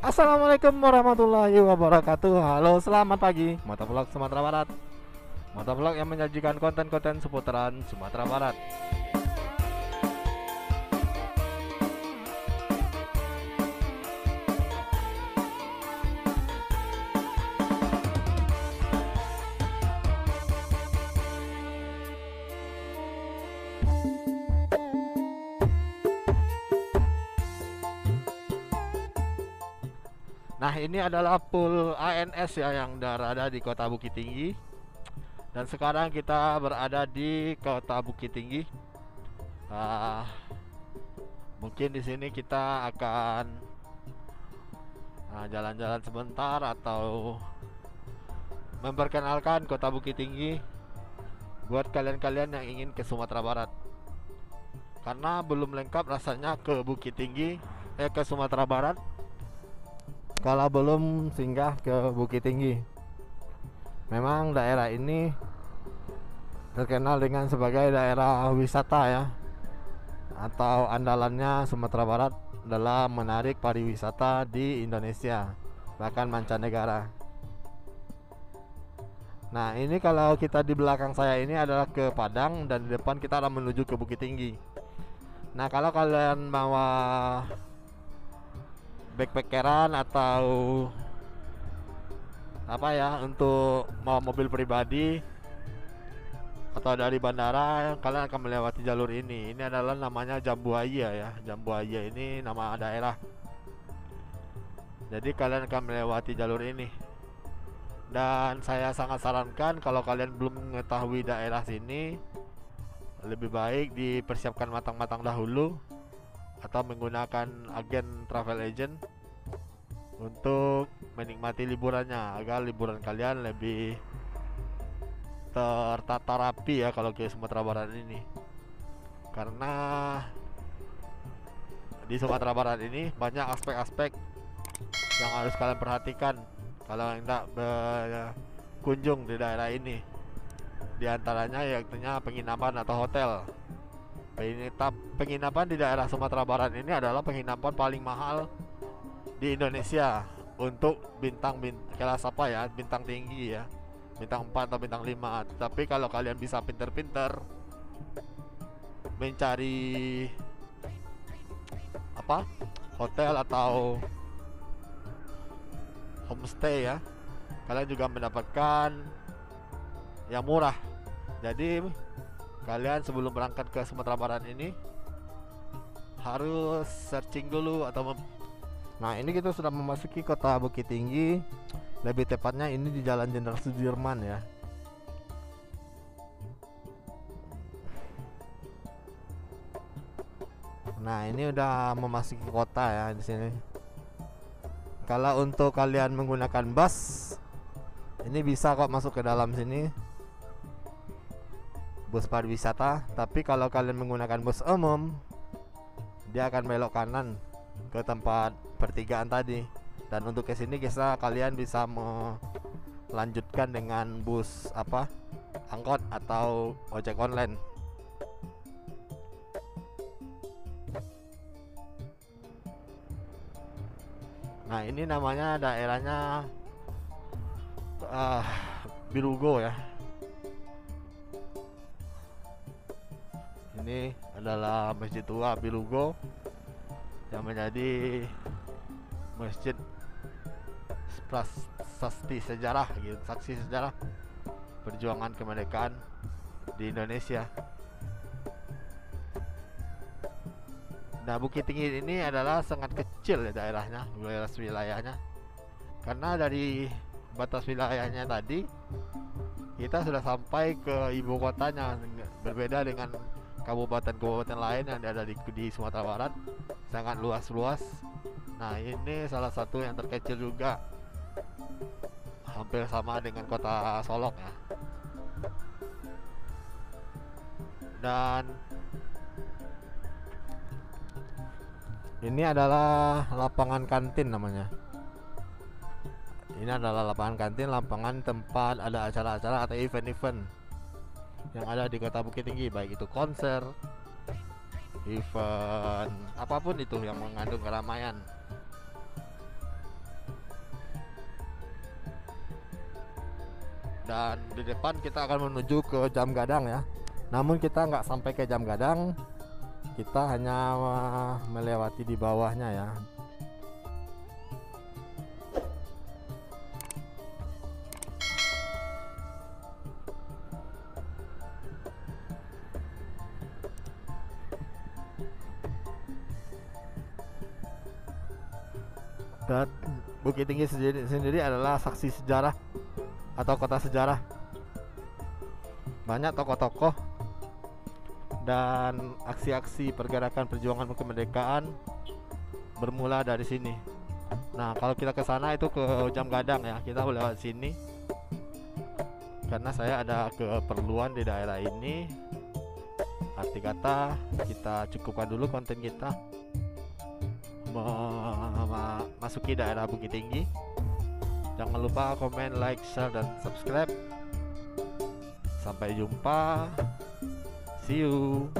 Assalamualaikum warahmatullahi wabarakatuh. Halo, selamat pagi Motovlog Sumatera Barat. Motovlog yang menyajikan konten-konten seputaran Sumatera Barat. Nah, ini adalah pool ANS ya yang berada di Kota Bukit Tinggi. Dan sekarang kita berada di Kota Bukit Tinggi. Ah, Mungkin di sini kita akan jalan-jalan sebentar atau memperkenalkan Kota Bukit Tinggi buat kalian-kalian yang ingin ke Sumatera Barat. Karena belum lengkap rasanya ke Bukit Tinggi, ke Sumatera Barat kalau belum singgah ke Bukit Tinggi. Memang daerah ini terkenal dengan sebagai daerah wisata ya, atau andalannya Sumatera Barat dalam menarik pariwisata di Indonesia, bahkan mancanegara. Nah, ini kalau kita di belakang saya ini adalah ke Padang, dan di depan kita akan menuju ke Bukit Tinggi. Nah, kalau kalian mau backpackeran atau apa ya, untuk mau mobil pribadi atau dari bandara, kalian akan melewati jalur ini. Ini adalah namanya Jambuaya ya. Jambuaya ini nama daerah. Jadi kalian akan melewati jalur ini. Dan saya sangat sarankan kalau kalian belum mengetahui daerah sini, lebih baik dipersiapkan matang-matang dahulu atau menggunakan agen travel agent untuk menikmati liburannya, agar liburan kalian lebih tertata rapi ya kalau ke Sumatera Barat ini. Karena di Sumatera Barat ini banyak aspek-aspek yang harus kalian perhatikan kalau hendak berkunjung di daerah ini. Di antaranya yaitu penginapan atau hotel. Penginapan di daerah Sumatera Barat ini adalah penginapan paling mahal di Indonesia untuk kelas apa ya, bintang tinggi ya, bintang 4 atau bintang 5. Tapi kalau kalian bisa pinter-pinter mencari hotel atau homestay ya, kalian juga mendapatkan yang murah. Jadi kalian sebelum berangkat ke Sumatera Barat ini harus searching dulu atau Nah, ini kita sudah memasuki Kota Bukit Tinggi. Lebih tepatnya ini di Jalan Jenderal Sudirman ya. Nah, ini udah memasuki kota ya di sini. Kalau untuk kalian menggunakan bus, ini bisa kok masuk ke dalam sini, bus pariwisata. Tapi kalau kalian menggunakan bus umum, dia akan belok kanan ke tempat pertigaan tadi. Dan untuk ke sini kalian bisa melanjutkan dengan bus angkot atau ojek online. Nah, ini namanya daerahnya Bilugo ya. Ini adalah Masjid Tua Bilugo yang menjadi masjid prasasti sejarah gitu, saksi sejarah perjuangan kemerdekaan di Indonesia. Nah, Bukit Tinggi ini adalah sangat kecil ya daerahnya, wilayahnya. Karena dari batas wilayahnya tadi kita sudah sampai ke ibu kotanya. Berbeda dengan kabupaten-kabupaten lain yang ada di Sumatera Barat, sangat luas-luas. Nah, ini salah satu yang terkecil juga, hampir sama dengan kota Solok ya. Dan ini adalah lapangan kantin namanya. Ini adalah lapangan kantin, lapangan tempat ada acara-acara atau event-event yang ada di Kota Bukit Tinggi, baik itu konser, event apapun itu yang mengandung keramaian. Dan di depan kita akan menuju ke Jam Gadang ya. Namun kita nggak sampai ke Jam Gadang, kita hanya melewati di bawahnya ya. Dan Bukit Tinggi sendiri adalah saksi sejarah atau kota sejarah. Banyak tokoh-tokoh dan aksi-aksi pergerakan perjuangan kemerdekaan bermula dari sini. Nah, kalau kita ke sana itu ke Jam Gadang ya, kita lewat sini karena saya ada keperluan di daerah ini. Arti kata, kita cukupkan dulu konten kita, masuki daerah Bukit Tinggi. Jangan lupa komen, like, share, dan subscribe. Sampai jumpa, see you.